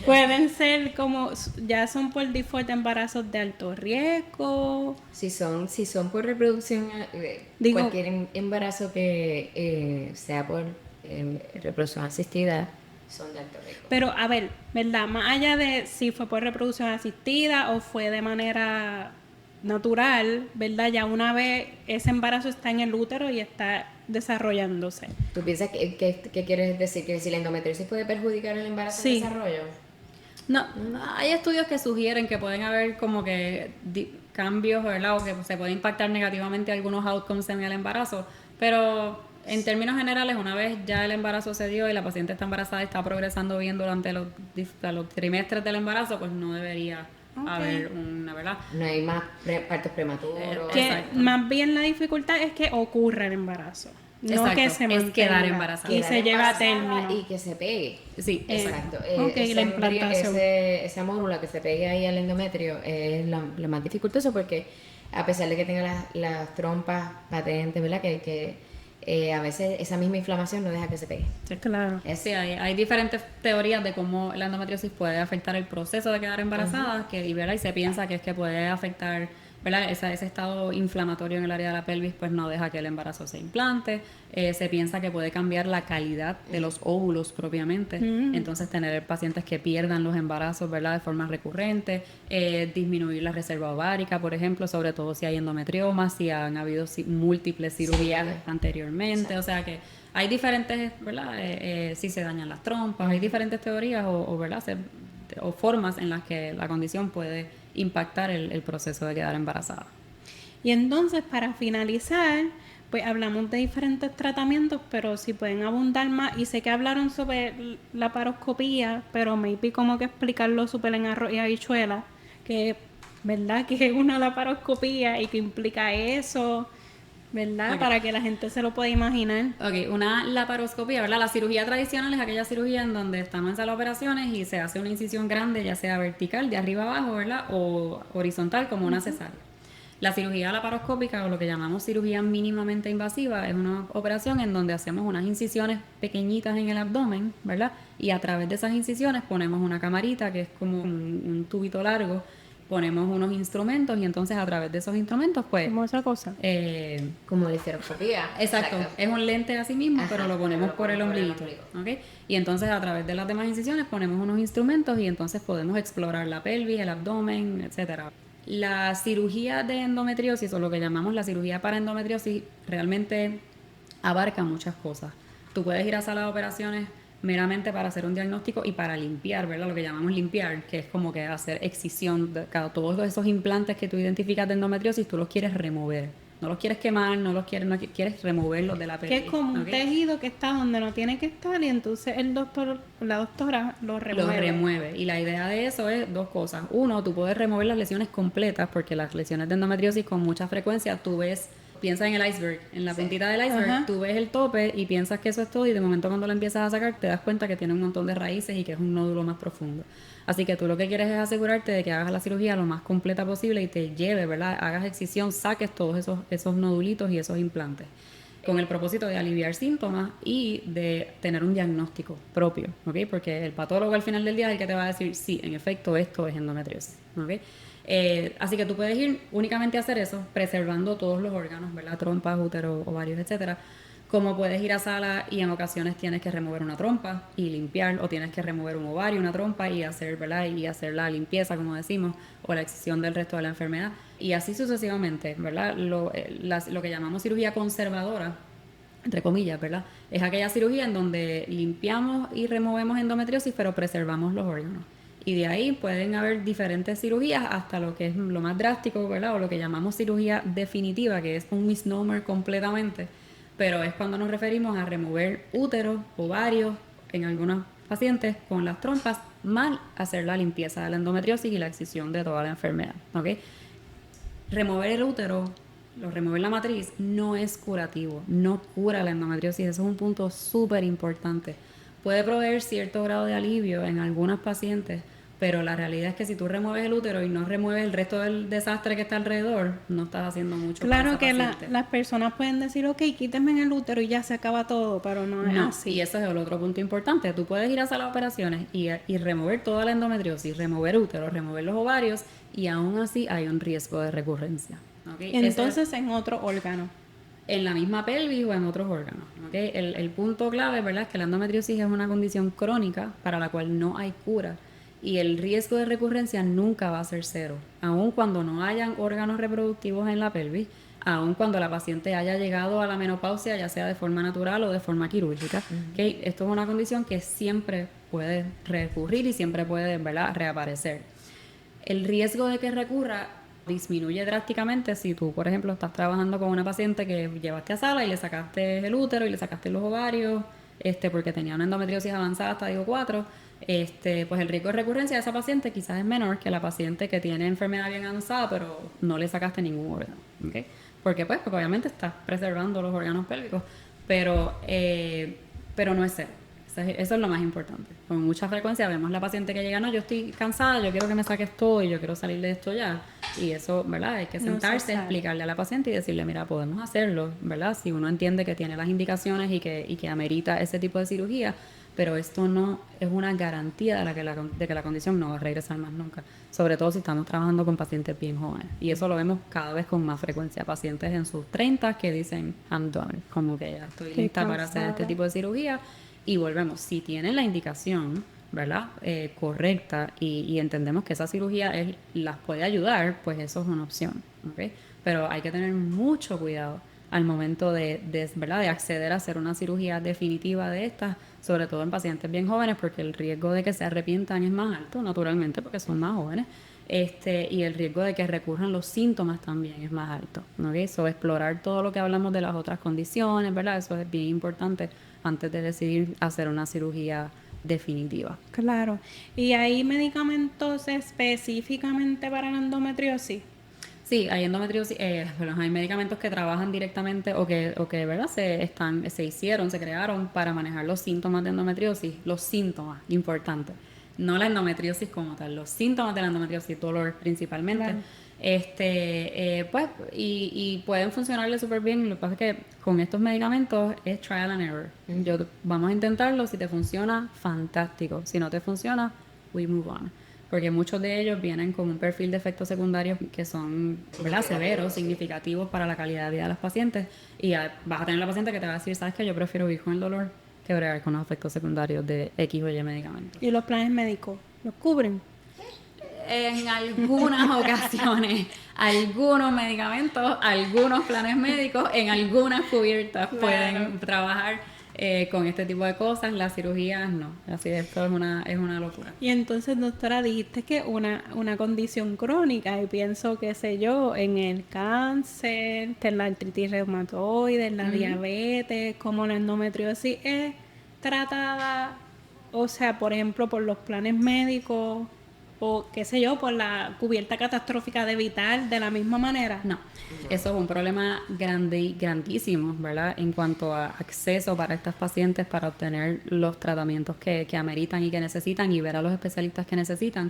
pueden ser como, ya son por default embarazos de alto riesgo. Si son por reproducción, Digo- cualquier embarazo que sea por reproducción asistida, son de alto riesgo. Pero, a ver, ¿verdad? Más allá de si fue por reproducción asistida o fue de manera natural, ¿verdad? Ya una vez ese embarazo está en el útero y está desarrollándose. ¿Tú piensas que quieres decir? ¿Que si la endometriosis puede perjudicar el embarazo Sí. en desarrollo? No, hay estudios que sugieren que pueden haber como que cambios, ¿verdad?, o que se puede impactar negativamente algunos outcomes en el embarazo, pero En términos generales, una vez ya el embarazo se dio y la paciente está embarazada y está progresando bien durante los trimestres del embarazo, pues no debería haber una, ¿verdad? No hay más partos prematuros. Que Exacto. más bien la dificultad es que ocurra el embarazo. No Exacto, que se es mantenga. quedar embarazada. Y se lleva a Embarazada término. y que se pegue. Sí, Exacto. Ok, la implantación. Esa módula que se pegue ahí al endometrio es lo más dificultoso porque a pesar de que tenga las trompas patentes, ¿verdad? Que a veces esa misma inflamación no deja que se pegue. Sí, claro. Sí, hay diferentes teorías de cómo la endometriosis puede afectar el proceso de quedar embarazada, ¿verdad? Y se piensa que es que puede afectar, ¿verdad? Ese estado inflamatorio en el área de la pelvis, pues no deja que el embarazo se implante. Se piensa que puede cambiar la calidad de los óvulos propiamente. Entonces, tener pacientes que pierdan los embarazos, ¿verdad? De forma recurrente. Disminuir la reserva ovárica, por ejemplo, sobre todo si hay endometrioma, si han habido múltiples cirugías anteriormente. O sea que hay diferentes, ¿verdad? Si se dañan las trompas, hay diferentes teorías ¿verdad? O formas en las que la condición puede impactar el proceso de quedar embarazada. Y entonces, para finalizar, pues hablamos de diferentes tratamientos, pero si pueden abundar más, y sé que hablaron sobre la laparoscopía, pero maybe como que explicarlo súper en arroz y habichuela, que verdad que es una laparoscopía y que implica eso, ¿verdad? Okay. Para que la gente se lo pueda imaginar. Ok, una laparoscopía, ¿verdad? La cirugía tradicional es aquella cirugía en donde estamos en sala de operaciones y se hace una incisión grande, ya sea vertical, de arriba abajo, ¿verdad? O horizontal, como una cesárea. La cirugía laparoscópica, o lo que llamamos cirugía mínimamente invasiva, es una operación en donde hacemos unas incisiones pequeñitas en el abdomen, ¿verdad? Y a través de esas incisiones ponemos una camarita, que es como un tubito largo, ponemos unos instrumentos y entonces a través de esos instrumentos, pues... Como esa cosa. Como la histeroscopía. Exacto, es un lente así mismo, Ajá, pero lo ponemos por el ombliguito, ¿ok? Y entonces a través de las demás incisiones ponemos unos instrumentos y entonces podemos explorar la pelvis, el abdomen, etcétera. La cirugía de endometriosis, o lo que llamamos la cirugía para endometriosis, realmente abarca muchas cosas. Tú puedes ir a sala de operaciones meramente para hacer un diagnóstico y para limpiar, ¿verdad? Lo que llamamos limpiar, que es como que hacer excisión de todos esos implantes que tú identificas de endometriosis, tú los quieres remover. No los quieres quemar, no quieres removerlos de la pelvis. Que es como un tejido que está donde no tiene que estar y entonces el doctor, la doctora lo remueve. Lo remueve. Y la idea de eso es dos cosas. Uno, tú puedes remover las lesiones completas, porque las lesiones de endometriosis con mucha frecuencia tú ves, piensa en el iceberg, en la puntita del iceberg, Ajá. tú ves el tope y piensas que eso es todo y de momento cuando lo empiezas a sacar te das cuenta que tiene un montón de raíces y que es un nódulo más profundo. Así que tú lo que quieres es asegurarte de que hagas la cirugía lo más completa posible y te lleve, ¿verdad? Hagas excisión, saques todos esos nodulitos y esos implantes, con el propósito de aliviar síntomas y de tener un diagnóstico propio, ¿ok? Porque el patólogo al final del día es el que te va a decir, sí, en efecto, esto es endometriosis, ¿ok? Así que tú puedes ir únicamente a hacer eso, preservando todos los órganos, ¿verdad? Trompas, útero, ovarios, etcétera. Como puedes ir a sala y en ocasiones tienes que remover una trompa y limpiar, o tienes que remover un ovario, una trompa y hacer, ¿verdad? Y hacer la limpieza, como decimos, o la excisión del resto de la enfermedad. Y así sucesivamente, ¿verdad? Lo que llamamos cirugía conservadora, entre comillas, ¿verdad? Es aquella cirugía en donde limpiamos y removemos endometriosis, pero preservamos los órganos. Y de ahí pueden haber diferentes cirugías hasta lo que es lo más drástico, ¿verdad? O lo que llamamos cirugía definitiva, que es un misnomer completamente. Pero es cuando nos referimos a remover útero, ovarios, en algunos pacientes con las trompas, mal hacer la limpieza de la endometriosis y la excisión de toda la enfermedad, ¿ok? Remover el útero, remover la matriz, no es curativo, no cura la endometriosis, eso es un punto súper importante. Puede proveer cierto grado de alivio en algunas pacientes, pero la realidad es que si tú remueves el útero y no remueves el resto del desastre que está alrededor, no estás haciendo mucho. Claro que para esa paciente. las personas pueden decir, ok, quíteme el útero y ya se acaba todo, pero no es así. Y ese es el otro punto importante. Tú puedes ir a sala de operaciones y remover toda la endometriosis, remover útero, remover los ovarios, y aún así hay un riesgo de recurrencia. ¿Okay? Entonces, en otro órgano. En la misma pelvis o en otros órganos. ¿Okay? El punto clave, ¿verdad?, es que la endometriosis es una condición crónica para la cual no hay cura. Y el riesgo de recurrencia nunca va a ser cero, aun cuando no hayan órganos reproductivos en la pelvis, aun cuando la paciente haya llegado a la menopausia, ya sea de forma natural o de forma quirúrgica. ¿Okay? Esto es una condición que siempre puede recurrir y siempre puede, ¿verdad?, reaparecer. El riesgo de que recurra disminuye drásticamente si tú, por ejemplo, estás trabajando con una paciente que llevaste a sala y le sacaste el útero y le sacaste los ovarios, porque tenía una endometriosis avanzada hasta estadio 4, pues el riesgo de recurrencia de esa paciente quizás es menor que la paciente que tiene enfermedad bien avanzada, pero no le sacaste ningún órgano, ¿ok? Porque obviamente estás preservando los órganos pélvicos, pero no es cero. Eso es lo más importante. Con mucha frecuencia vemos la paciente que llega, no, yo estoy cansada, yo quiero que me saques todo y yo quiero salir de esto ya. Y eso, ¿verdad? Hay que sentarse, explicarle a la paciente y decirle, mira, podemos hacerlo, ¿verdad? Si uno entiende que tiene las indicaciones y que amerita ese tipo de cirugía, pero esto no es una garantía de que la condición no va a regresar más nunca. Sobre todo si estamos trabajando con pacientes bien jóvenes. Y eso lo vemos cada vez con más frecuencia. Pacientes en sus 30 que dicen, I'm done, como que ya estoy lista para hacer este tipo de cirugía. Y volvemos, si tienen la indicación, ¿verdad? Correcta y entendemos que esa cirugía las puede ayudar, pues eso es una opción, ¿ok? Pero hay que tener mucho cuidado al momento ¿verdad? De acceder a hacer una cirugía definitiva de estas, sobre todo en pacientes bien jóvenes, porque el riesgo de que se arrepientan es más alto, naturalmente, porque son más jóvenes. Y el riesgo de que recurran los síntomas también es más alto, ¿ok? So, explorar todo lo que hablamos de las otras condiciones, ¿verdad? Eso es bien importante antes de decidir hacer una cirugía definitiva. Claro. ¿Y hay medicamentos específicamente para la endometriosis? Sí, hay endometriosis, hay medicamentos que trabajan directamente o que ¿verdad? Se crearon para manejar los síntomas de endometriosis, los síntomas, importante. No la endometriosis como tal, los síntomas de la endometriosis, dolor principalmente. Claro. Pues, y pueden funcionarle súper bien. Lo que pasa es que con estos medicamentos es trial and error. Vamos a intentarlo, si te funciona, fantástico. Si no te funciona, we move on. Porque muchos de ellos vienen con un perfil de efectos secundarios que son, ¿verdad? Severos, significativos para la calidad de vida de los pacientes. Y vas a tener la paciente que te va a decir, ¿sabes qué? Yo prefiero vivir con el dolor que bregar con los efectos secundarios de X o Y medicamentos. ¿Y los planes médicos los cubren? En algunas ocasiones, algunos medicamentos, algunos planes médicos, en algunas cubiertas pueden trabajar con este tipo de cosas. Las cirugías no. Así esto es una locura. Y entonces, doctora, dijiste que una condición crónica, y pienso, qué sé yo, en el cáncer, en la artritis reumatoide, en la diabetes, como la endometriosis es tratada, o sea, por ejemplo, por los planes médicos, o qué sé yo, por la cubierta catastrófica de Vital, de la misma manera. No, eso es un problema grandísimo, ¿verdad? En cuanto a acceso para estas pacientes para obtener los tratamientos que ameritan y que necesitan y ver a los especialistas que necesitan,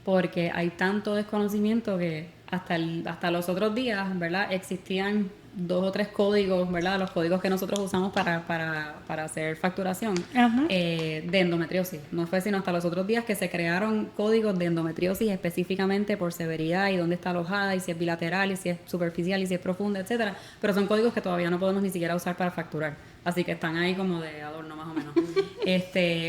porque hay tanto desconocimiento que hasta los otros días, ¿verdad? Existían 2 o 3 códigos, ¿verdad? Los códigos que nosotros usamos para hacer facturación de endometriosis. No fue sino hasta los otros días que se crearon códigos de endometriosis específicamente por severidad y dónde está alojada y si es bilateral y si es superficial y si es profunda, etcétera. Pero son códigos que todavía no podemos ni siquiera usar para facturar. Así que están ahí como de adorno más o menos.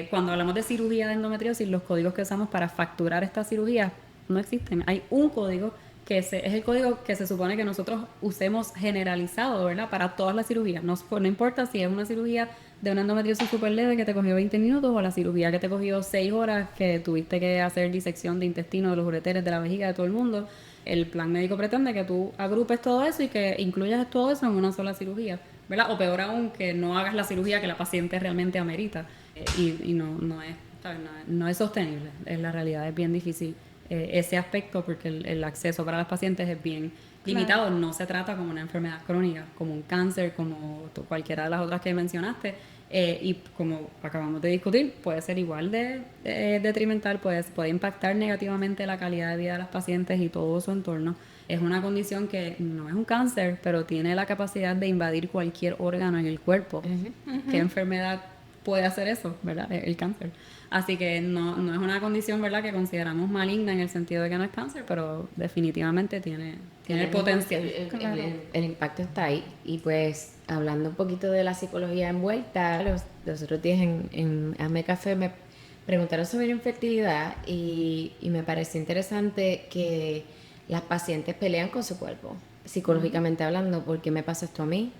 Cuando hablamos de cirugía de endometriosis, los códigos que usamos para facturar esta cirugía no existen. Hay un código que es el código que se supone que nosotros usemos generalizado, ¿verdad? Para todas las cirugías. No importa si es una cirugía de una endometriosis súper leve que te cogió 20 minutos o la cirugía que te cogió 6 horas que tuviste que hacer disección de intestino, de los ureteres, de la vejiga, de todo el mundo. El plan médico pretende que tú agrupes todo eso y que incluyas todo eso en una sola cirugía, ¿verdad? O peor aún, que no hagas la cirugía que la paciente realmente amerita. Y no es, ¿sabes? No es sostenible. Es la realidad, es bien difícil ese aspecto porque el acceso para las pacientes es bien limitado. Claro. No se trata como una enfermedad crónica, como un cáncer, como cualquiera de las otras que mencionaste. Y como acabamos de discutir, puede ser igual de detrimental, puede impactar negativamente la calidad de vida de las pacientes y todo su entorno. Es una condición que no es un cáncer, pero tiene la capacidad de invadir cualquier órgano en el cuerpo. ¿Qué enfermedad puede hacer eso, verdad? El cáncer. Así que no es una condición, ¿verdad?, que consideramos maligna en el sentido de que no es cáncer, pero definitivamente tiene el potencial. El impacto está ahí. Y pues, hablando un poquito de la psicología envuelta, los otros días en Hazme Café me preguntaron sobre infertilidad y me pareció interesante que las pacientes pelean con su cuerpo, psicológicamente hablando. ¿Por qué me pasa esto a mí?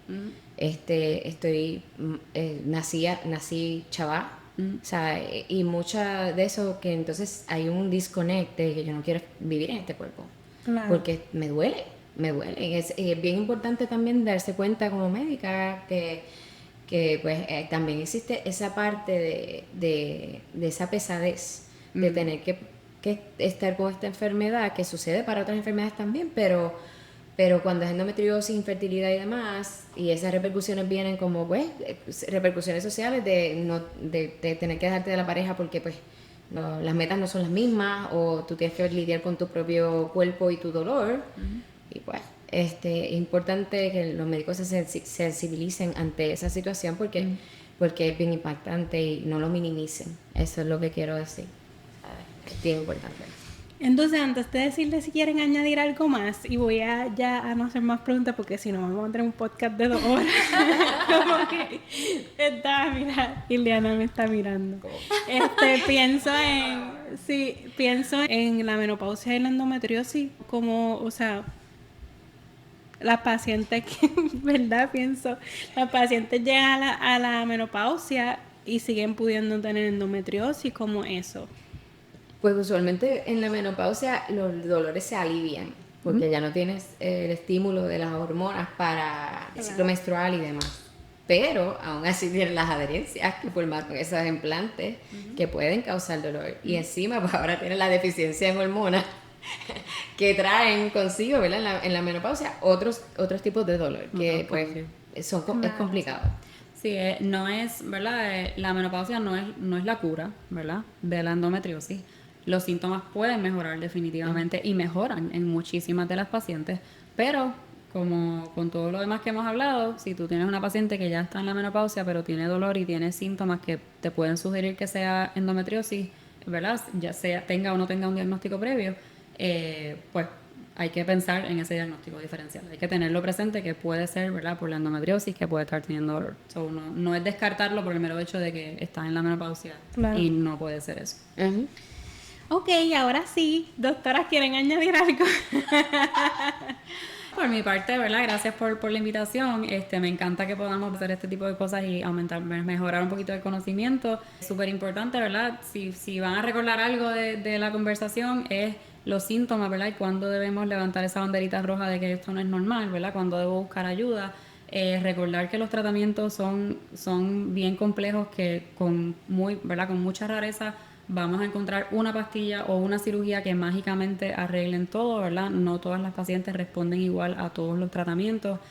Nací chava. O sea, y mucha de eso que entonces hay un disconnect de que yo no quiero vivir en este cuerpo. Claro. porque me duele. Es bien importante también darse cuenta como médica que pues también existe esa parte de esa pesadez de tener que estar con esta enfermedad, que sucede para otras enfermedades también, pero cuando es endometriosis, infertilidad y demás, y esas repercusiones vienen como pues repercusiones sociales de tener que dejarte de la pareja porque pues las metas no son las mismas, o tú tienes que lidiar con tu propio cuerpo y tu dolor. Y pues es importante que los médicos se sensibilicen ante esa situación porque es bien impactante y no lo minimicen. Eso es lo que quiero decir. Es bien importante. Entonces, antes de decirles si quieren añadir algo más, y voy a no hacer más preguntas porque si no vamos a tener un podcast de 2 horas. Como que mira, Ileana me está mirando. Pienso en la menopausia y la endometriosis como, o sea, las pacientes las pacientes llegan a la menopausia y siguen pudiendo tener endometriosis, como eso. Pues usualmente en la menopausia los dolores se alivian porque ya no tienes el estímulo de las hormonas para el ciclo menstrual y demás. Pero aún así tienes las adherencias que formaron esos implantes que pueden causar dolor. Y encima pues ahora tienes la deficiencia en hormonas que traen consigo, ¿verdad? En la menopausia otros tipos de dolor que pues es complicado. Sí, no es, ¿verdad? La menopausia no es la cura, ¿verdad? De la endometriosis. Los síntomas pueden mejorar definitivamente y mejoran en muchísimas de las pacientes, pero como con todo lo demás que hemos hablado, si tú tienes una paciente que ya está en la menopausia pero tiene dolor y tiene síntomas que te pueden sugerir que sea endometriosis, ¿verdad? Ya sea tenga o no tenga un diagnóstico previo, pues hay que pensar en ese diagnóstico diferencial. Hay que tenerlo presente que puede ser, ¿verdad?, por la endometriosis, que puede estar teniendo dolor. So, no es descartarlo por el mero hecho de que estás en la menopausia. Claro. Y no puede ser eso. Ok, ahora sí, doctoras, ¿quieren añadir algo? Por mi parte, ¿verdad? Gracias por la invitación. Me encanta que podamos hacer este tipo de cosas y mejorar un poquito el conocimiento. Es súper importante, ¿verdad? Si van a recordar algo de la conversación, es los síntomas, ¿verdad? Y cuándo debemos levantar esa banderita roja de que esto no es normal, ¿verdad? Cuándo debo buscar ayuda. Recordar que los tratamientos son bien complejos, que con mucha rareza vamos a encontrar una pastilla o una cirugía que mágicamente arreglen todo, ¿verdad? No todas las pacientes responden igual a todos los tratamientos.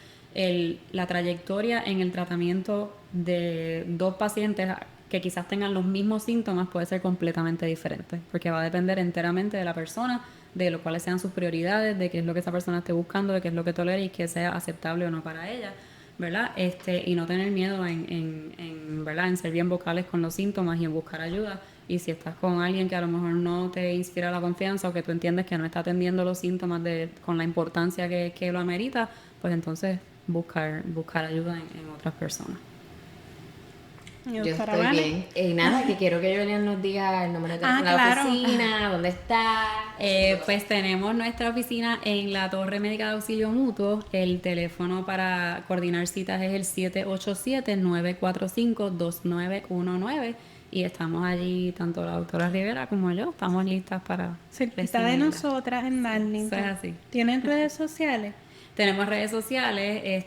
La trayectoria en el tratamiento de 2 pacientes que quizás tengan los mismos síntomas puede ser completamente diferente, porque va a depender enteramente de la persona, de lo cuales sean sus prioridades, de qué es lo que esa persona esté buscando, de qué es lo que tolera y que sea aceptable o no para ella, ¿verdad? Y no tener miedo ¿verdad?, en ser bien vocales con los síntomas y en buscar ayuda. Y si estás con alguien que a lo mejor no te inspira la confianza o que tú entiendes que no está atendiendo los síntomas con la importancia que lo amerita, pues entonces buscar ayuda en otras personas. Yo estoy bien. Nada, que quiero que Julián nos diga el número de teléfono de la oficina, dónde está. Pues tenemos nuestra oficina en la Torre Médica de Auxilio Mutuo. El teléfono para coordinar citas es el 787-945-2919. Y estamos allí, tanto la doctora Rivera como yo, estamos listas para... Cerquita de nosotras en Darlington. Eso es así. ¿Tienen redes sociales? Tenemos redes sociales,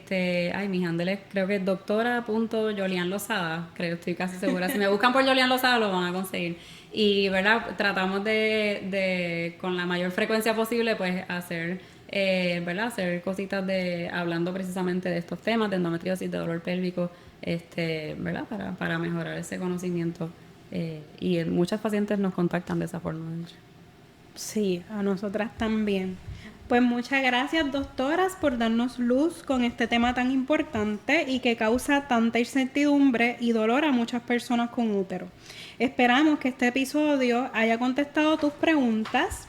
mis handles creo que es doctora.yolianlozada, estoy casi segura. Si me buscan por Yolian Lozada lo van a conseguir. Y, ¿verdad?, tratamos de con la mayor frecuencia posible, pues, hacer cositas hablando precisamente de estos temas, de endometriosis, de dolor pélvico, ¿verdad?, para mejorar ese conocimiento. Y muchas pacientes nos contactan de esa forma. Sí, a nosotras también. Pues muchas gracias, doctoras, por darnos luz con este tema tan importante y que causa tanta incertidumbre y dolor a muchas personas con útero. Esperamos que este episodio haya contestado tus preguntas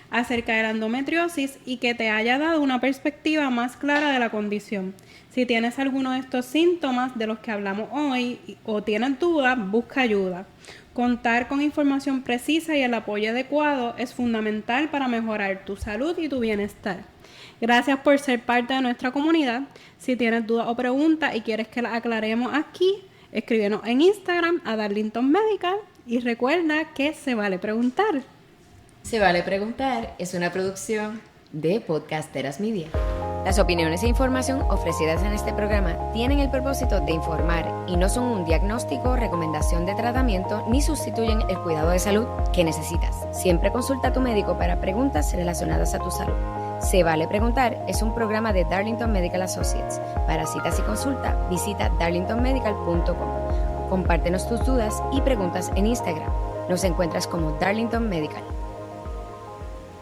acerca de la endometriosis y que te haya dado una perspectiva más clara de la condición. Si tienes alguno de estos síntomas de los que hablamos hoy o tienes dudas, busca ayuda. Contar con información precisa y el apoyo adecuado es fundamental para mejorar tu salud y tu bienestar. Gracias por ser parte de nuestra comunidad. Si tienes dudas o preguntas y quieres que las aclaremos aquí, escríbenos en Instagram a Darlington Medical y recuerda que Se Vale Preguntar. Se Vale Preguntar es una producción de Podcasteras Media. Las opiniones e información ofrecidas en este programa tienen el propósito de informar y no son un diagnóstico o recomendación de tratamiento ni sustituyen el cuidado de salud que necesitas. Siempre consulta a tu médico para preguntas relacionadas a tu salud. Se Vale Preguntar es un programa de Darlington Medical Associates. Para citas y consulta, visita darlingtonmedical.com. Compártenos tus dudas y preguntas en Instagram. Nos encuentras como Darlington Medical.